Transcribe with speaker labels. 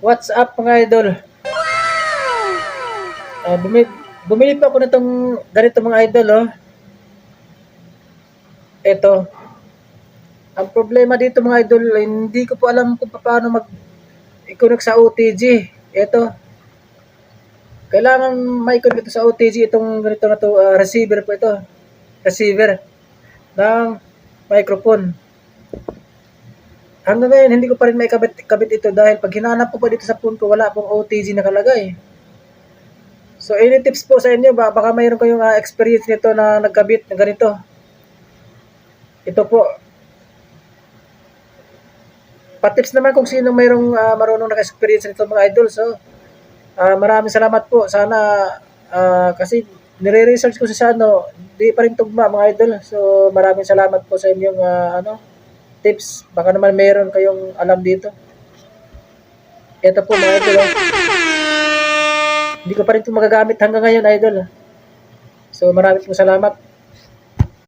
Speaker 1: What's up mga idol? Bumili pa ako nitong ganito mga idol, oh. Ito. Ang problema dito mga idol, hindi ko po alam kung paano mag-connect sa OTG. Ito. Kailangan ma-connect ito sa OTG itong ganito na to, receiver po ito. Receiver ng microphone. Hanggang ngayon, hindi ko pa rin may kabit ito dahil pag hinanap ko pa dito sa phone ko, wala pong OTG nakalagay. So, any tips po sa inyo? Baka mayroon kayong experience nito na nagkabit ng ganito. Ito po. Patips naman kung sino mayroong marunong naka-experience nito mga idol. So, maraming salamat po. Sana, kasi nire-research ko sa ano, di pa rin tugma mga idol. So, maraming salamat po sa inyong tips. Baka naman mayroon kayong alam dito. Ito po mga idol. Hindi ko pa rin ito magagamit hanggang ngayon idol. So, maraming po salamat.